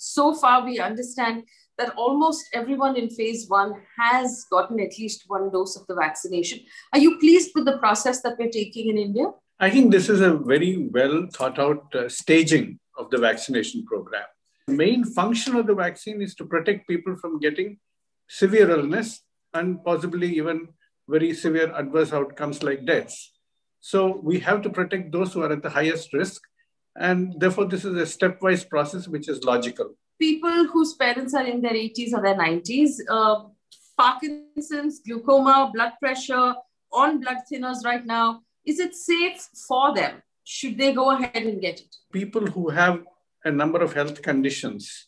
so far we understand that almost everyone in phase 1 has gotten at least one dose of the vaccination. Are you pleased with the process that we're taking in India? I think this is a very well thought out staging of the vaccination program. The main function of the vaccine is to protect people from getting severe illness and possibly even very severe adverse outcomes like deaths. So we have to protect those who are at the highest risk. And therefore, this is a stepwise process which is logical. People whose parents are in their 80s or their 90s, Parkinson's, glaucoma, blood pressure, on blood thinners right now, is it safe for them? Should they go ahead and get it? People who have a number of health conditions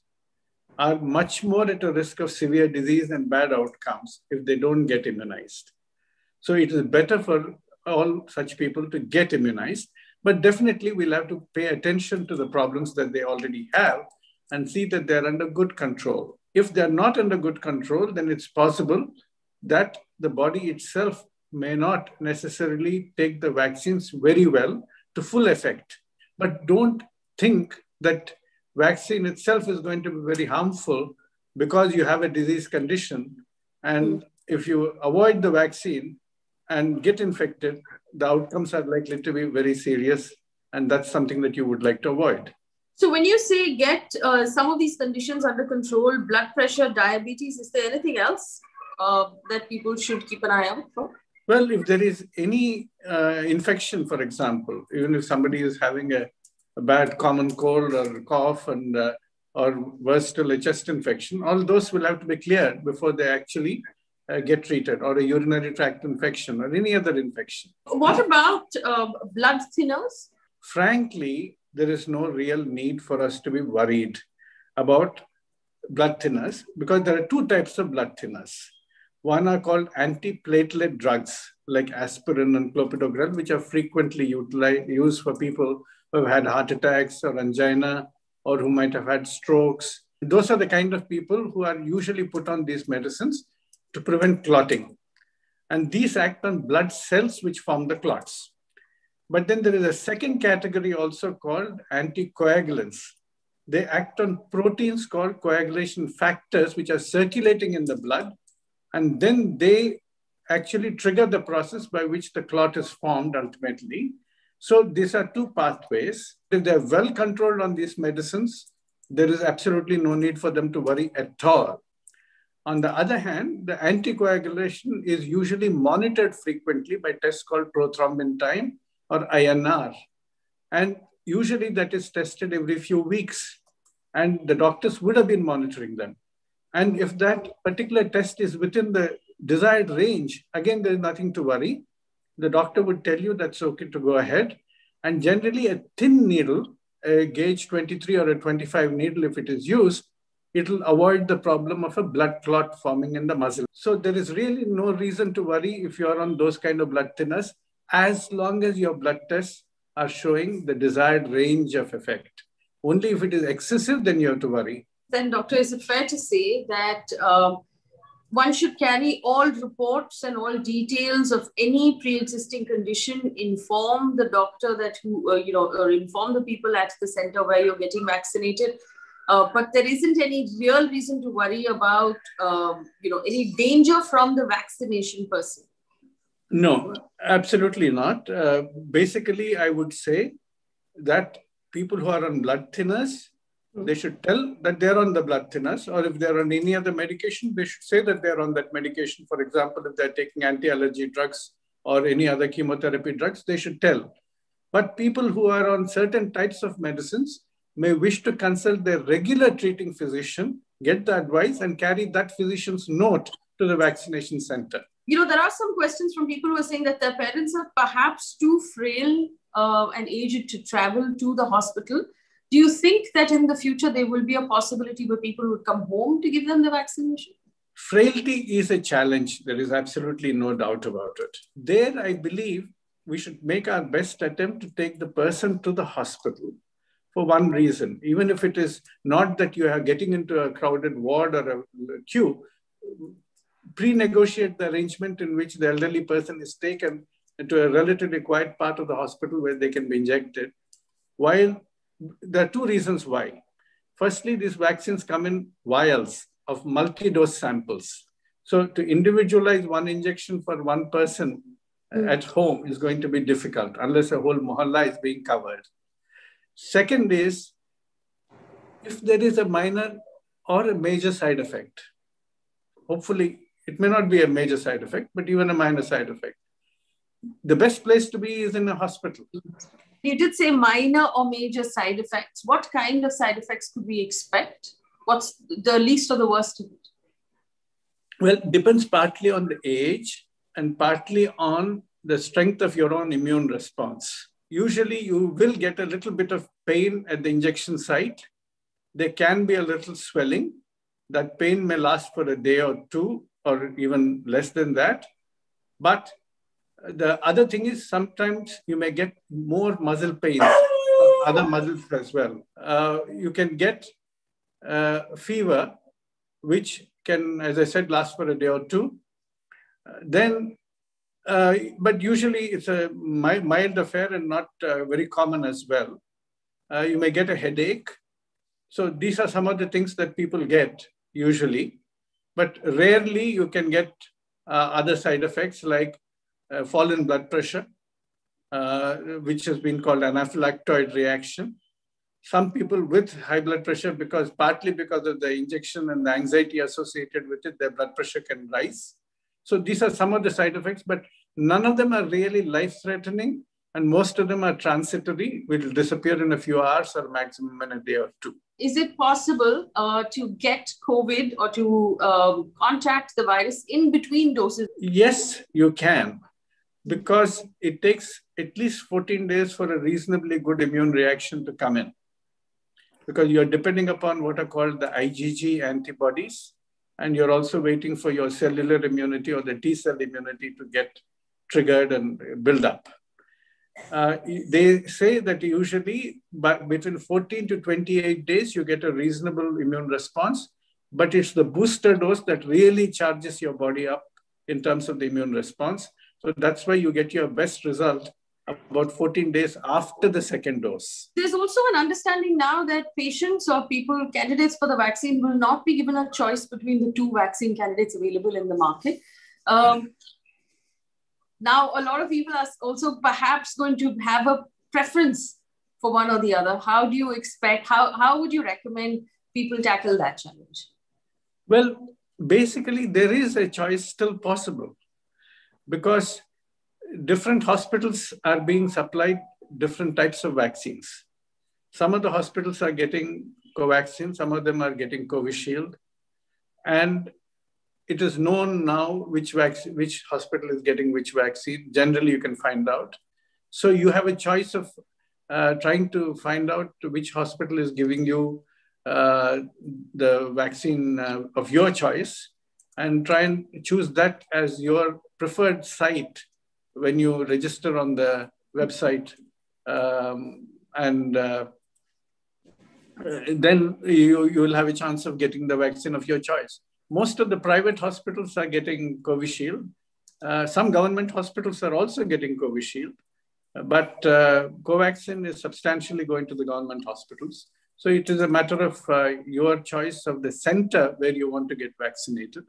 are much more at a risk of severe disease and bad outcomes if they don't get immunized. So it is better for all such people to get immunized, but definitely we'll have to pay attention to the problems that they already have and see that they're under good control. If they're not under good control, then it's possible that the body itself may not necessarily take the vaccines very well to full effect. But don't think that vaccine itself is going to be very harmful because you have a disease condition. And if you avoid the vaccine and get infected, the outcomes are likely to be very serious. And that's something that you would like to avoid. So when you say get some of these conditions under control, blood pressure, diabetes, is there anything else that people should keep an eye out for? Well, if there is any infection, for example, even if somebody is having a bad common cold or cough and or worse still a chest infection, all those will have to be cleared before they actually get treated, or a urinary tract infection or any other infection. What about blood thinners? Frankly, there is no real need for us to be worried about blood thinners because there are two types of blood thinners. One are called antiplatelet drugs like aspirin and clopidogrel, which are frequently used for people who have had heart attacks or angina or who might have had strokes. Those are the kind of people who are usually put on these medicines to prevent clotting. And these act on blood cells which form the clots. But then there is a second category also called anticoagulants. They act on proteins called coagulation factors, which are circulating in the blood. And then they actually trigger the process by which the clot is formed ultimately. So these are two pathways. If they're well controlled on these medicines, there is absolutely no need for them to worry at all. On the other hand, the anticoagulation is usually monitored frequently by tests called prothrombin time or INR. And usually that is tested every few weeks. And the doctors would have been monitoring them. And if that particular test is within the desired range, again, there's nothing to worry. The doctor would tell you that's okay to go ahead. And generally a thin needle, a gauge 23 or a 25 needle, if it is used, it'll avoid the problem of a blood clot forming in the muscle. So there is really no reason to worry if you're on those kind of blood thinners, as long as your blood tests are showing the desired range of effect. Only if it is excessive, then you have to worry. Then, doctor, is it fair to say that one should carry all reports and all details of any pre-existing condition, inform the doctor that or inform the people at the center where you're getting vaccinated? But there isn't any real reason to worry about, any danger from the vaccination per se. No, absolutely not. Basically, I would say that people who are on blood thinners, they should tell that they're on the blood thinners, or if they're on any other medication, they should say that they're on that medication. For example, if they're taking anti-allergy drugs or any other chemotherapy drugs, they should tell. But people who are on certain types of medicines may wish to consult their regular treating physician, get the advice, and carry that physician's note to the vaccination center. There are some questions from people who are saying that their parents are perhaps too frail and aged to travel to the hospital. Do you think that in the future there will be a possibility where people would come home to give them the vaccination? Frailty is a challenge. There is absolutely no doubt about it. There, I believe we should make our best attempt to take the person to the hospital for one reason. Even if it is not that you are getting into a crowded ward or a queue, pre-negotiate the arrangement in which the elderly person is taken into a relatively quiet part of the hospital where they can be injected. While there are two reasons why. Firstly, these vaccines come in vials of multi-dose samples. So to individualize one injection for one person at home is going to be difficult unless a whole mohalla is being covered. Second is, if there is a minor or a major side effect, hopefully it may not be a major side effect, but even a minor side effect, the best place to be is in a hospital. You did say minor or major side effects. What kind of side effects could we expect? What's the least or the worst of it? Well, it depends partly on the age and partly on the strength of your own immune response. Usually you will get a little bit of pain at the injection site. There can be a little swelling. That pain may last for a day or two, or even less than that. But the other thing is sometimes you may get more muscle pains, other muscles as well. You can get fever, which can, as I said, last for a day or two. But usually it's a mild affair and not very common as well. You may get a headache. So these are some of the things that people get usually, but rarely you can get other side effects like fall in blood pressure, which has been called anaphylactoid reaction. Some people with high blood pressure, partly because of the injection and the anxiety associated with it, their blood pressure can rise. So these are some of the side effects, but none of them are really life-threatening, and most of them are transitory, will disappear in a few hours or maximum in a day or two. Is it possible to get COVID or to contact the virus in between doses? Yes, you can, because it takes at least 14 days for a reasonably good immune reaction to come in, because you're depending upon what are called the IgG antibodies, and you're also waiting for your cellular immunity or the T-cell immunity to get triggered and build up. They say that usually between 14 to 28 days, you get a reasonable immune response, but it's the booster dose that really charges your body up in terms of the immune response. So that's why you get your best result about 14 days after the second dose. There's also an understanding now that patients or people, candidates for the vaccine, will not be given a choice between the two vaccine candidates available in the market. Now, a lot of people are also perhaps going to have a preference for one or the other. How do you expect, how would you recommend people tackle that challenge? Well, basically, there is a choice still possible, because different hospitals are being supplied different types of vaccines. Some of the hospitals are getting Covaxin, some of them are getting Covishield. And it is known now which hospital is getting which vaccine. Generally, you can find out. So you have a choice of trying to find out which hospital is giving you the vaccine of your choice, and try and choose that as your preferred site when you register on the website. Then you will have a chance of getting the vaccine of your choice. Most of the private hospitals are getting Covishield. Some government hospitals are also getting Covishield, but Covaxin is substantially going to the government hospitals. So it is a matter of your choice of the center where you want to get vaccinated.